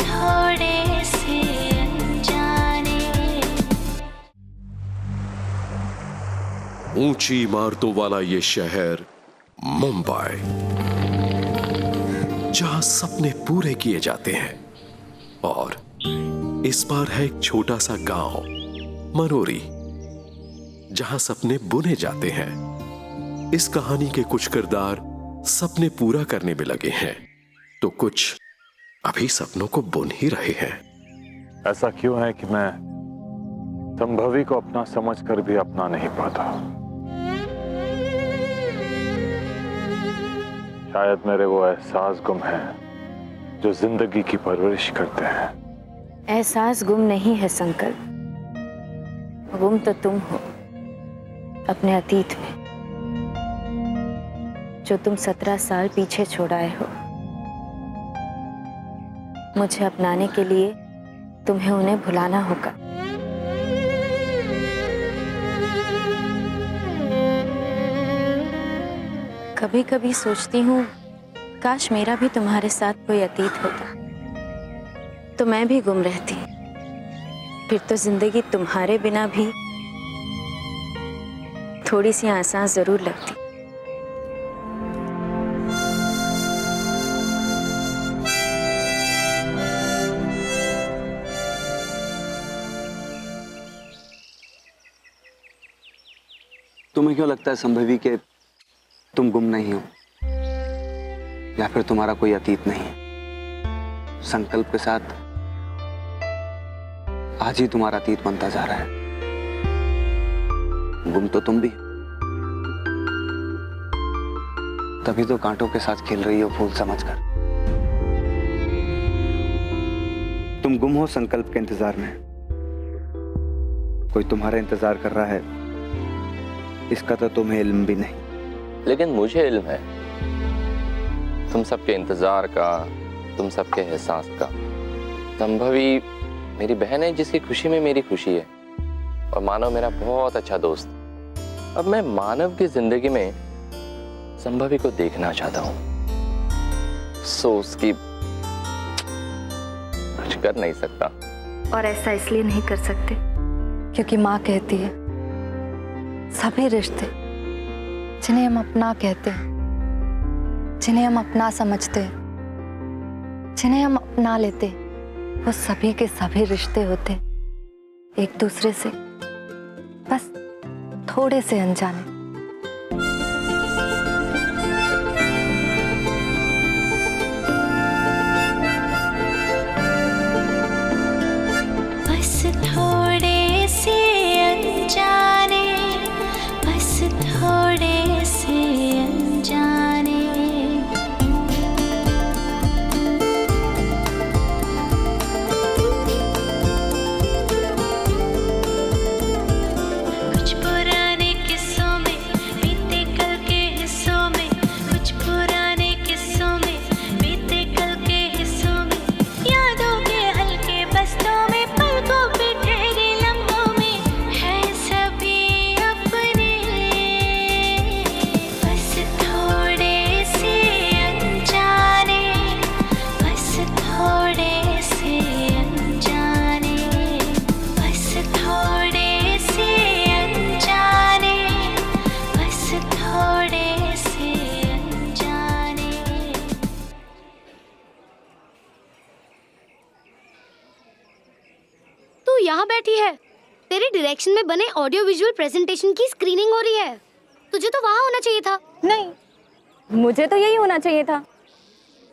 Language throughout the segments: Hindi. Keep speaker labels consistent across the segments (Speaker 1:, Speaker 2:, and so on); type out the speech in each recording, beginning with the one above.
Speaker 1: थोड़े से अनजाने।
Speaker 2: ऊंची इमारतों वाला ये शहर मुंबई, जहां सपने पूरे किए जाते हैं, और इस बार है एक छोटा सा गांव मनोरी, जहां सपने बुने जाते हैं। इस कहानी के कुछ किरदार सपने पूरा करने में लगे हैं, तो कुछ अभी सपनों को बुन ही रहे हैं।
Speaker 3: ऐसा क्यों है कि मैं संभवी को अपना समझकर भी अपना नहीं पाता? शायद मेरे वो एहसास गुम हैं जो जिंदगी की परवरिश करते हैं।
Speaker 4: एहसास गुम नहीं है संकल्प, गुम तो तुम हो अपने अतीत में, जो तुम 17 साल पीछे छोड़ आए हो। मुझे अपनाने के लिए तुम्हें उन्हें भुलाना होगा। कभी कभी सोचती हूँ काश मेरा भी तुम्हारे साथ कोई अतीत होता, तो मैं भी गुम रहती। फिर तो जिंदगी तुम्हारे बिना भी थोड़ी सी आसान जरूर लगती।
Speaker 5: तुम्हें क्यों लगता है संभवी कि तुम गुम नहीं हो, या फिर तुम्हारा कोई अतीत नहीं है? संकल्प के साथ आज ही तुम्हारा अतीत बनता जा रहा है। गुम तो तुम भी, तभी तो कांटों के साथ खेल रही हो फूल समझकर। तुम गुम हो संकल्प के इंतजार में, कोई तुम्हारा इंतजार कर रहा है, इसका तो तुम्हें इल्म भी नहीं।
Speaker 6: लेकिन मुझे इल्म है तुम सबके इंतजार का, तुम सबके एहसास का। संभवी मेरी बहन है जिसकी खुशी में मेरी खुशी है, और मानव मेरा बहुत अच्छा दोस्त। अब मैं मानव की जिंदगी में संभवी को देखना चाहता हूं, सो उसकी कुछ कर नहीं सकता।
Speaker 4: और ऐसा इसलिए नहीं कर सकते क्योंकि माँ कहती है सभी रिश्ते जिन्हें हम अपना कहते हैं, जिन्हें हम अपना समझते हैं, जिन्हें हम अपना लेते, वो सभी के सभी रिश्ते होते एक दूसरे से बस थोड़े से अनजाने।
Speaker 1: बस थोड़े से अनजाने, बस थोड़े से अनजाने। कुछ पुराने किस्सों में, बीते कल के हिस्सों में, कुछ पुराने किस्सों में, बीते कल के हिस्सों में, यादों के हल्के बस्तों में, पलकों पे ठहरे लम्हों में, है सभी अपने। बस थोड़े से अनजाने, बस थोड़े से अनजाने, बस थोड़े से अनजाने, बस थोड़े से अनजाने।
Speaker 7: तू यहाँ बैठी है, तेरे डायरेक्शन में बने ऑडियो विजुअल प्रेजेंटेशन की स्क्रीनिंग हो रही है। तुझे तो वहाँ होना चाहिए था।
Speaker 4: नहीं, मुझे तो यही होना चाहिए था।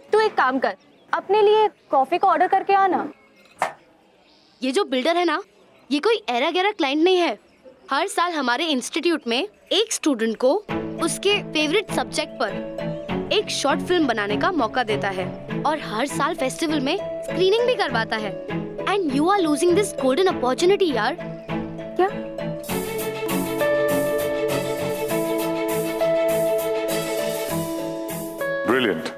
Speaker 4: तू एक काम कर, अपने लिए कॉफी का ऑर्डर करके आना।
Speaker 7: ये जो बिल्डर है ना, ये कोई एरा गैरा क्लाइंट नहीं है। हर साल हमारे इंस्टीट्यूट में एक स्टूडेंट को उसके फेवरेट सब्जेक्ट पर एक शॉर्ट फिल्म बनाने का मौका देता है, और हर साल फेस्टिवल में स्क्रीनिंग भी करवाता है। And you are losing this golden opportunity यार।
Speaker 4: क्या?
Speaker 3: ब्रिलियंट।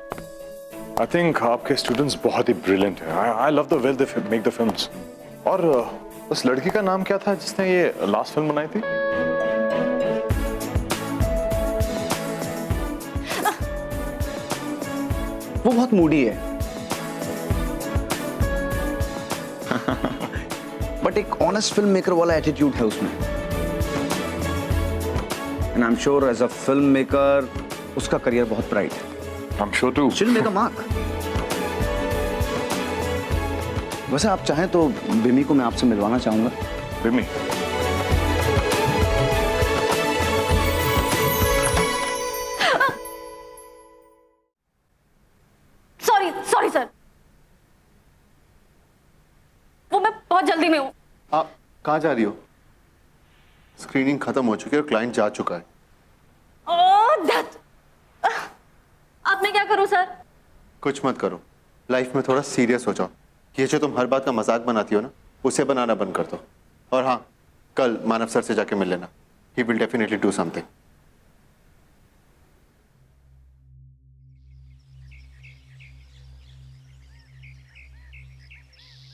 Speaker 3: आई थिंक आपके स्टूडेंट्स बहुत ही ब्रिलियंट हैं। I love the way they make the films. और उस लड़की का नाम क्या था जिसने ये लास्ट फिल्म बनाई थी?
Speaker 5: वो बहुत मूडी है। बट एक ऑनेस्ट फिल्म मेकर वाला एटीट्यूड है उसमें। And I am sure as a film maker उसका करियर बहुत ब्राइट है।
Speaker 3: I'm sure too.
Speaker 5: She'll make a mark. वैसे आप चाहें तो बिमी को मैं आपसे मिलवाना चाहूंगा।
Speaker 3: बिमी,
Speaker 8: सॉरी सर, वो मैं बहुत जल्दी में हूँ।
Speaker 9: आप कहाँ जा रही हो? स्क्रीनिंग खत्म हो चुकी है और क्लाइंट जा चुका है।
Speaker 8: ओह दैट, अब मैं क्या करूँ सर?
Speaker 9: कुछ मत करो, लाइफ में थोड़ा सीरियस हो जाओ। ये जो तुम हर बात का मजाक बनाती हो ना, उसे बनाना बंद कर दो। और हाँ, कल मानव सर से जाके मिल लेना। He will definitely do something.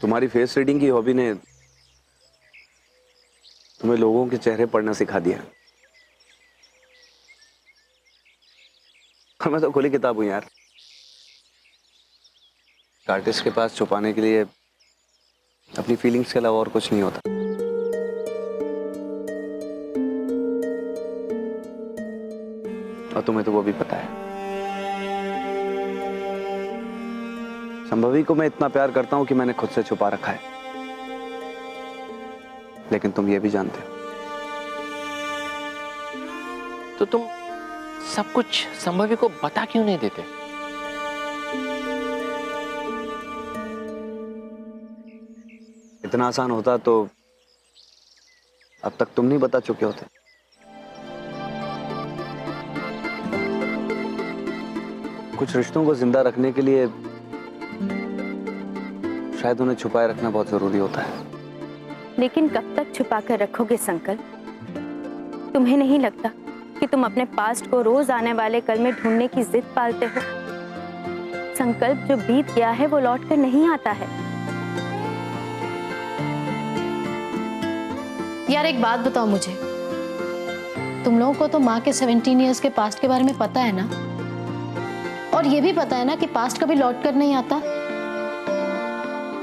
Speaker 5: तुम्हारी फेस रीडिंग की हॉबी ने तुम्हें लोगों के चेहरे पढ़ना सिखा दिया। और मैं तो खुली किताब हूं यार। आर्टिस्ट के पास छुपाने के लिए अपनी फीलिंग्स के अलावा और कुछ नहीं होता। और तुम्हें तो वो भी पता है। संभवी को मैं इतना प्यार करता हूं कि मैंने खुद से छुपा रखा है। लेकिन तुम ये भी जानते हो।
Speaker 6: तो तुम सब कुछ संभवी को बता क्यों नहीं देते?
Speaker 5: इतना आसान होता तो अब तक तुम नहीं बता चुके होते। कुछ रिश्तों को जिंदा रखने के लिए शायद उन्हें छुपाए रखना बहुत जरूरी होता है।
Speaker 8: लेकिन कब तक छुपा कर रखोगे संकल्प? तुम्हें नहीं लगता कि तुम अपने पास्ट को रोज आने वाले कल में ढूंढने की जिद पालते हो? संकल्प जो बीत गया है वो लौट कर नहीं आता है।
Speaker 10: यार एक बात बताओ मुझे, तुम लोगों को तो माँ के 17 इयर्स के पास्ट के बारे में पता है ना? और ये भी पता है ना कि पास्ट कभी लौट कर नहीं आता।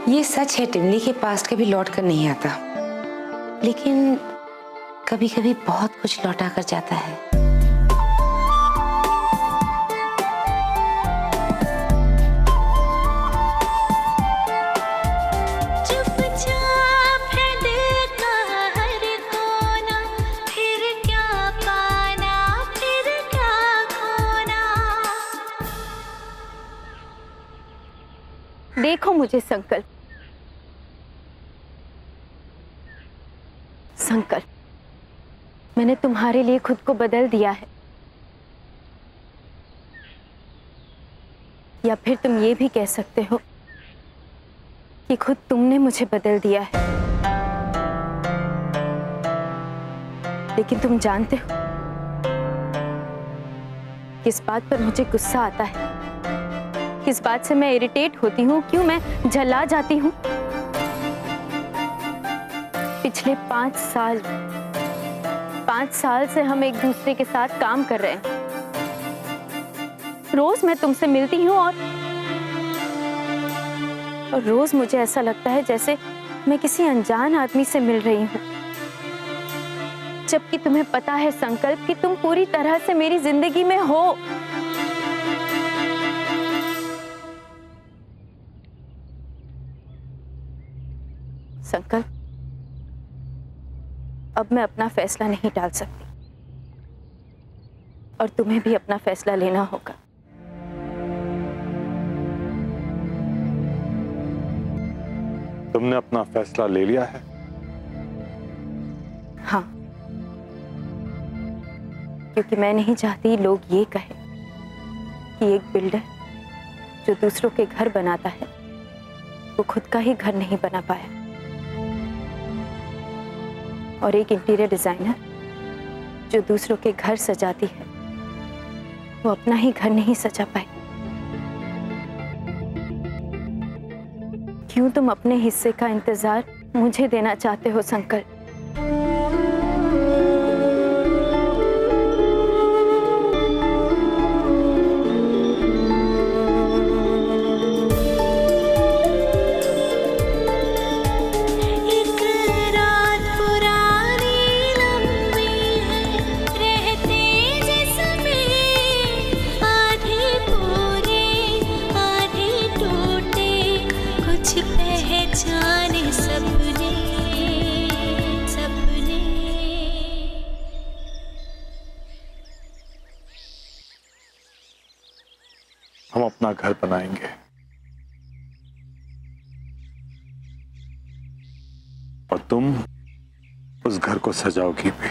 Speaker 11: ये सच है टिमली के पास्ट कभी लौट कर नहीं आता, लेकिन कभी कभी बहुत कुछ लौटा कर जाता है।
Speaker 1: चुपचाप है दिल का हर कोना, फिर क्या पाना फिर क्या खोना।
Speaker 8: देखो मुझे संकल्प, संकल्प, मैंने तुम्हारे लिए खुद को बदल दिया है। या फिर तुम ये भी कह सकते हो कि खुद तुमने मुझे बदल दिया है। लेकिन तुम जानते हो किस बात पर मुझे गुस्सा आता है, किस बात से मैं इरिटेट होती हूँ, क्यों मैं झल्ला जाती हूँ? पिछले 5 साल से हम एक दूसरे के साथ काम कर रहे हैं। रोज मैं तुमसे मिलती हूँ और रोज मुझे ऐसा लगता है जैसे मैं किसी अनजान आदमी से मिल रही हूँ। जबकि तुम्हें पता है संकल्प कि तुम पूरी तरह से मेरी जिंदगी में हो। संकल्प, अब मैं अपना फैसला नहीं टाल सकती और तुम्हें भी अपना फैसला लेना होगा।
Speaker 3: तुमने अपना फैसला ले लिया है?
Speaker 8: हाँ, क्योंकि मैं नहीं चाहती लोग ये कहें कि एक बिल्डर जो दूसरों के घर बनाता है वो खुद का ही घर नहीं बना पाया, और एक इंटीरियर डिजाइनर जो दूसरों के घर सजाती है वो अपना ही घर नहीं सजा पाई। क्यों तुम अपने हिस्से का इंतजार मुझे देना चाहते हो संकल्प?
Speaker 1: एक
Speaker 3: हम अपना घर बनाएंगे। और तुम उस घर को सजाओगी भी।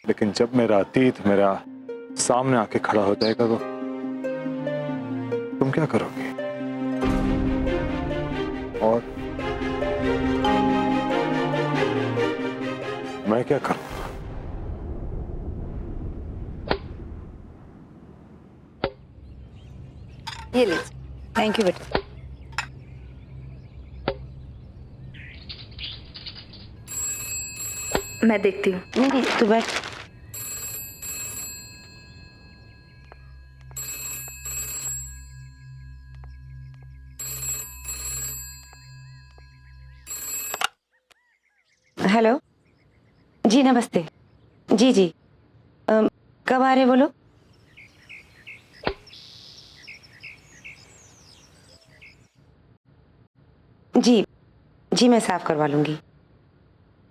Speaker 3: लेकिन जब मेरा अतीत मेरा सामने आके खड़ा हो जाएगा तो तुम क्या करोगी? और मैं क्या करूंगा?
Speaker 4: ये लीजिए।
Speaker 11: थैंक यू बेटा।
Speaker 4: मैं देखती हूँ।
Speaker 11: नहीं नहीं, तू बैठ। हेलो जी, नमस्ते। जी जी, कब आ रहे बोलो? जी जी, मैं साफ करवा लूंगी।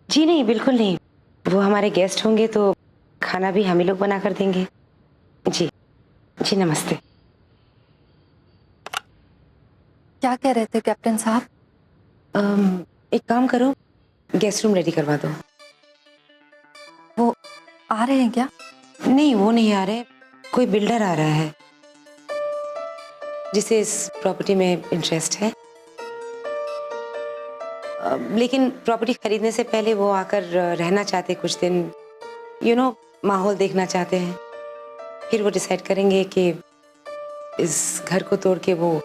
Speaker 11: जी नहीं, बिल्कुल नहीं, वो हमारे गेस्ट होंगे तो खाना भी हम ही लोग बना कर देंगे। जी जी, नमस्ते।
Speaker 4: क्या कह रहे थे कैप्टन साहब?
Speaker 11: एक काम करो, गेस्ट रूम रेडी करवा दो।
Speaker 4: वो आ रहे हैं क्या?
Speaker 11: नहीं, वो नहीं आ रहे, कोई बिल्डर आ रहा है जिसे इस प्रॉपर्टी में इंटरेस्ट है। लेकिन प्रॉपर्टी खरीदने से पहले वो आकर रहना चाहते कुछ दिन, माहौल देखना चाहते हैं। फिर वो डिसाइड करेंगे कि इस घर को तोड़ के वो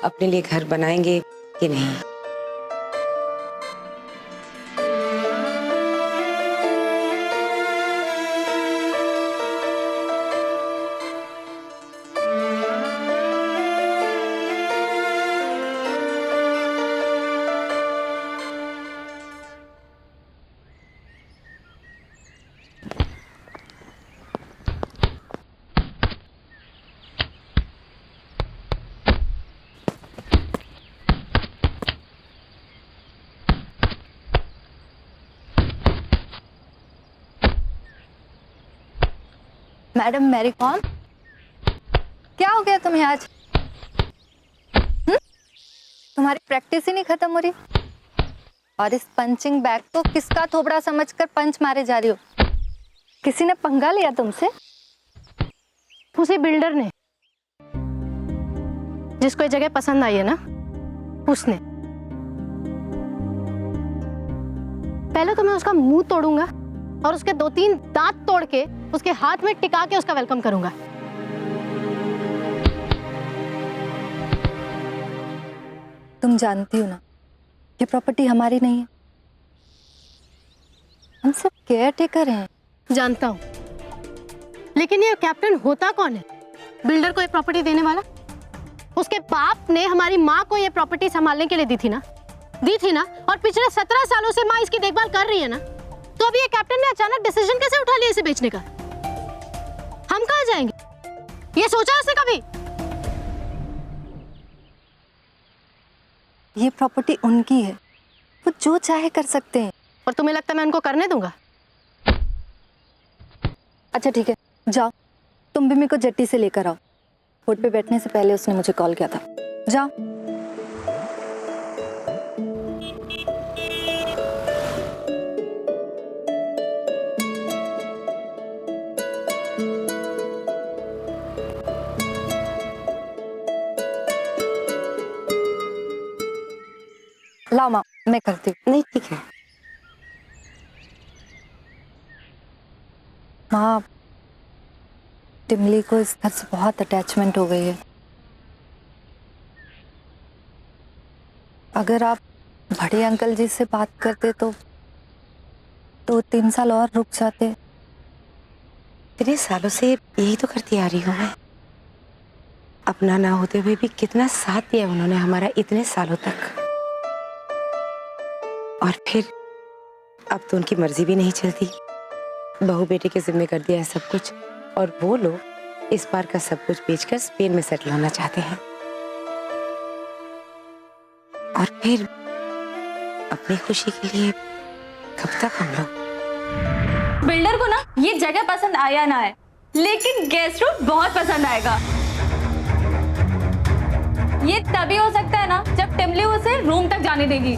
Speaker 11: अपने लिए घर बनाएंगे कि नहीं।
Speaker 4: मैडम मैरी कॉम, क्या हो गया तुम्हें आज? तुम्हारी प्रैक्टिस ही नहीं खत्म हो रही और इस पंचिंग बैग को किसका थोबड़ा समझकर पंच मारे जा रही हो? किसी ने पंगा लिया तुमसे?
Speaker 10: उसी बिल्डर ने, जिसको ये जगह पसंद आई है ना, उसने। पहले तो मैं उसका मुंह तोड़ूंगा और उसके 2-3 दांत तोड़ के उसके हाथ में टिका के उसका वेलकम करूंगा।
Speaker 4: तुम जानती हो ना, ये प्रॉपर्टी हमारी नहीं है, हम सब केयर टेकर हैं।
Speaker 10: जानता हूं, लेकिन ये कैप्टन होता कौन है? बिल्डर को ये प्रॉपर्टी देने वाला? उसके बाप ने हमारी माँ को ये प्रॉपर्टी संभालने के लिए दी थी ना, और पिछले 17 सालों से माँ इसकी देखभाल कर रही है ना। तो अभी ये कैप्टन ने अचानक डिसीजन कैसे उठा लिया इसे बेचने का? हम कहाँ जाएंगे? ये सोचा उसने कभी?
Speaker 4: ये प्रॉपर्टी उनकी है, वो जो चाहे कर सकते हैं।
Speaker 10: और तुम्हें लगता है मैं उनको करने दूंगा?
Speaker 4: अच्छा ठीक है, जाओ तुम भी मेरे को जेट्टी से लेकर आओ। बोट पे बैठने से पहले उसने मुझे कॉल किया था। जाओ। लाओ माँ, मैं करती हूँ।
Speaker 11: नहीं ठीक है
Speaker 4: माँ, टिमली को इस घर से बहुत अटैचमेंट हो गई है। अगर आप बड़े अंकल जी से बात करते तो 2-3 साल और रुक जाते।
Speaker 11: इतने सालों से यही तो करती आ रही हूँ मैं। अपना ना होते हुए भी कितना साथ दिया उन्होंने हमारा इतने सालों तक। और फिर अब तो उनकी मर्जी भी नहीं चलती, बहू बेटे के जिम्मे कर दिया है सब कुछ। और वो लोग इस बार का सब कुछ बेचकर स्पेन में सेटल होना चाहते हैं। और फिर अपनी खुशी के लिए कब तक हम लोग?
Speaker 12: बिल्डर को ना ये जगह पसंद आया ना है, लेकिन गेस्ट रूम बहुत पसंद आएगा। ये तभी हो सकता है ना जब टिमली उसे रूम तक जाने देगी।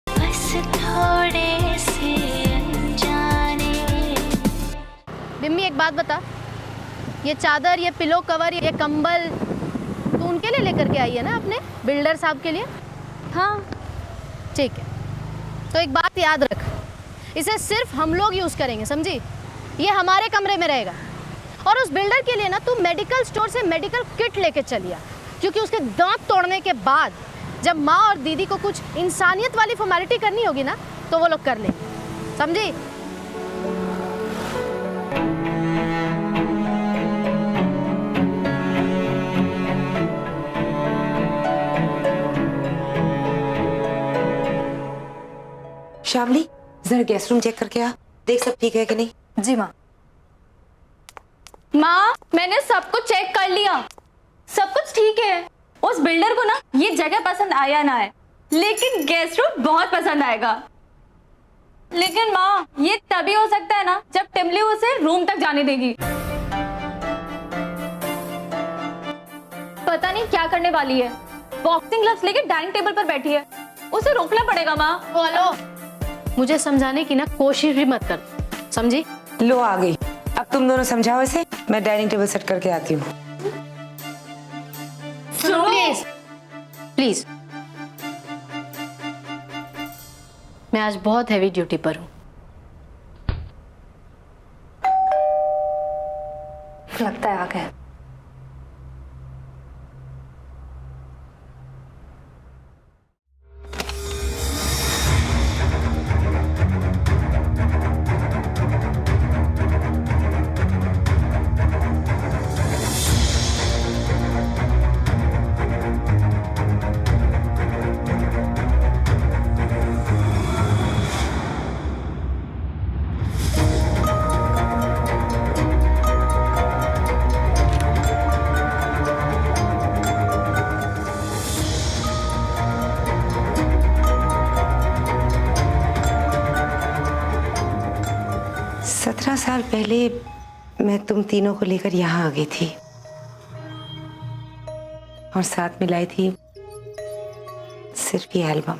Speaker 1: बस थोड़े से अनजाने।
Speaker 10: बिम्मी एक बात बता, ये चादर, ये पिलो कवर, ये कंबल तू उनके लिए लेकर के आई है ना, अपने बिल्डर साहब के लिए? हाँ ठीक है, तो एक बात याद रख, इसे सिर्फ हम लोग यूज़ करेंगे, समझी? ये हमारे कमरे में रहेगा। और उस बिल्डर के लिए ना तू मेडिकल स्टोर से मेडिकल किट लेके चलिया, क्योंकि उसके दांत तोड़ने के बाद जब माँ और दीदी को कुछ इंसानियत वाली फॉर्मेलिटी करनी होगी ना, तो वो लोग कर लेंगे, समझी?
Speaker 11: श्यामली, जरा गेस्ट रूम चेक करके आ, देख सब ठीक है कि नहीं।
Speaker 4: जी माँ।
Speaker 12: माँ, मैंने सब कुछ चेक कर लिया, सब कुछ ठीक है। उस बिल्डर को ना ये जगह पसंद आया ना है, लेकिन गेस्ट रूम बहुत पसंद आएगा। लेकिन माँ, ये तभी हो सकता है ना जब टिमली उसे रूम तक जाने देगी। पता नहीं क्या करने वाली है, बॉक्सिंग ग्लव्स लेके डाइनिंग टेबल पर बैठी है, उसे रोकना पड़ेगा। माँ
Speaker 10: बोलो, मुझे समझाने की ना कोशिश भी मत कर, समझी?
Speaker 11: लो आ गई, अब तुम दोनों समझाओ इसे, मैं डाइनिंग टेबल सेट करके आती हूँ।
Speaker 10: प्लीज प्लीज, मैं आज बहुत हैवी ड्यूटी पर हूँ।
Speaker 4: लगता है आ गए।
Speaker 11: साल पहले मैं तुम तीनों को लेकर यहाँ आ गई थी और साथ में लाई थी सिर्फ ये एल्बम।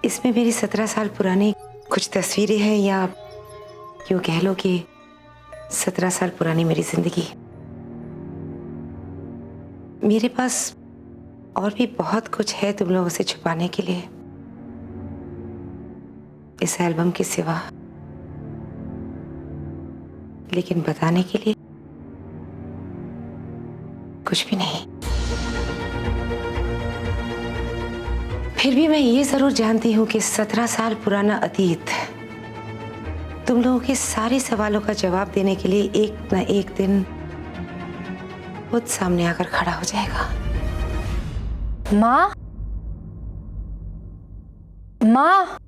Speaker 11: इसमें मेरी 17 साल पुरानी कुछ तस्वीरें हैं, या यूँ कह लो कि 17 साल पुरानी मेरी जिंदगी। मेरे पास और भी बहुत कुछ है तुम लोगों से छुपाने के लिए, इस एल्बम के सिवा, लेकिन बताने के लिए कुछ भी नहीं। फिर भी मैं ये जरूर जानती हूं कि 17 साल पुराना अतीत तुम लोगों के सारे सवालों का जवाब देने के लिए एक न एक दिन खुद सामने आकर खड़ा हो जाएगा।
Speaker 4: माँ, माँ,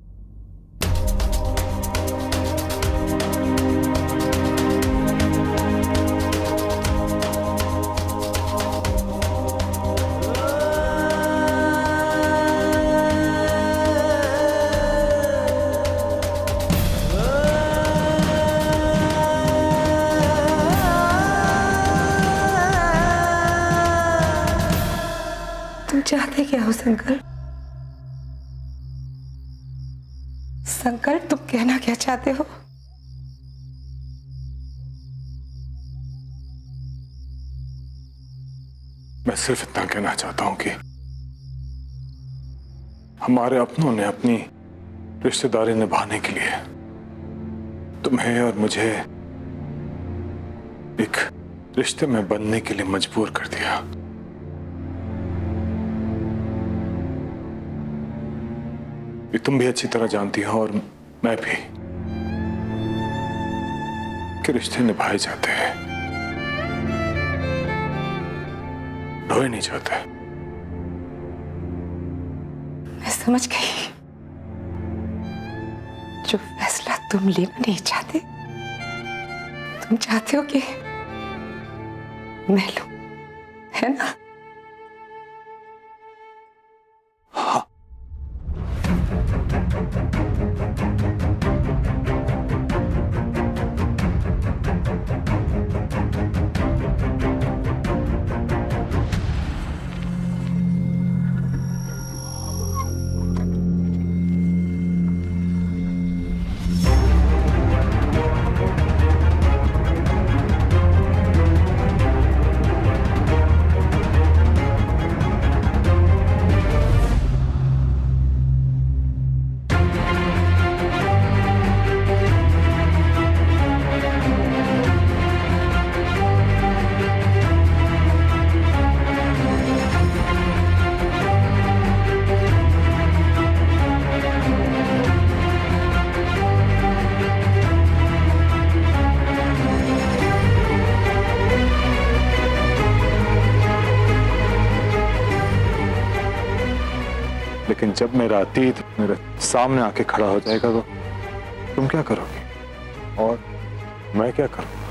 Speaker 11: चाहते क्या हो संकल्प? संकल्प, तुम कहना क्या चाहते हो?
Speaker 3: मैं सिर्फ इतना कहना चाहता हूं कि हमारे अपनों ने अपनी रिश्तेदारी निभाने के लिए तुम्हें और मुझे एक रिश्ते में बनने के लिए मजबूर कर दिया। ये तुम भी अच्छी तरह जानती हो और मैं भी, कि रिश्ते निभाए जाते हैं, ढोए नहीं जाते।
Speaker 11: मैं समझ गई। जो फैसला तुम लेना नहीं चाहते, तुम चाहते हो कि मैं लूं, है ना?
Speaker 3: हाँ। लेकिन जब मेरा अतीत मेरे सामने आके खड़ा हो जाएगा तो तुम क्या करोगे और मैं क्या करूंगा?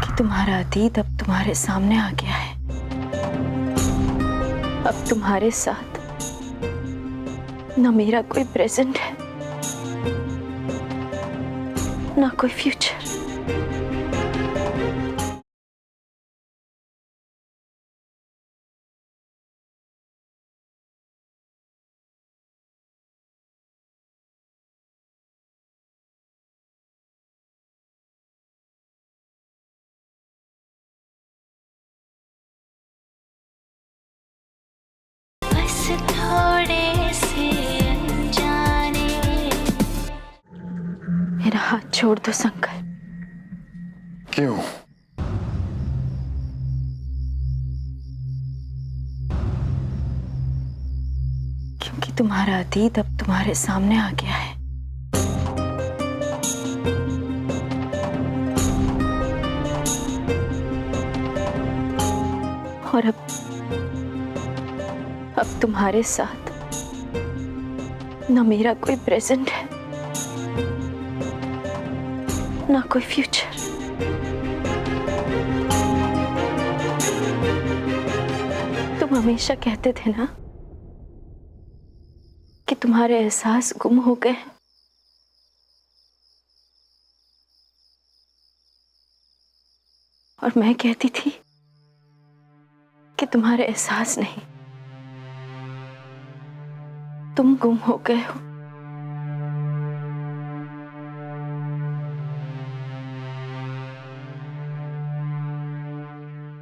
Speaker 8: कि तुम्हारा अतीत अब तुम्हारे सामने आ गया है। अब तुम्हारे साथ ना मेरा कोई प्रेजेंट है, ना कोई फ्यूचर।
Speaker 1: बस थोड़े से अनजाने।
Speaker 8: मेरा हाथ छोड़ दो संकल्प।
Speaker 3: क्यों?
Speaker 8: क्योंकि तुम्हारा अतीत अब तुम्हारे सामने आ गया है। और अब तुम्हारे साथ ना मेरा कोई प्रेजेंट है, ना कोई फ्यूचर। तुम हमेशा कहते थे ना कि तुम्हारे एहसास गुम हो गए, और मैं कहती थी कि तुम्हारे एहसास नहीं, तुम गुम हो गए हो।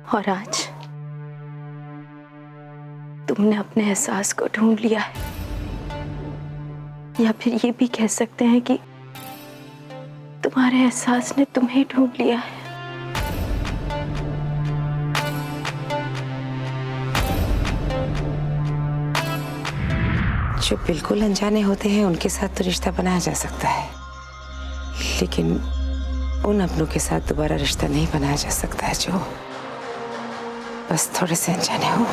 Speaker 8: और आज तुमने अपने एहसास को ढूंढ लिया है, या फिर ये भी कह सकते हैं कि तुम्हारे एहसास ने तुम्हें ढूंढ लिया है।
Speaker 11: जो बिल्कुल अनजाने होते हैं उनके साथ तो रिश्ता बनाया जा सकता है, लेकिन उन अपनों के साथ दोबारा रिश्ता नहीं बनाया जा सकता है जो बस थोड़े से अनजाने हो।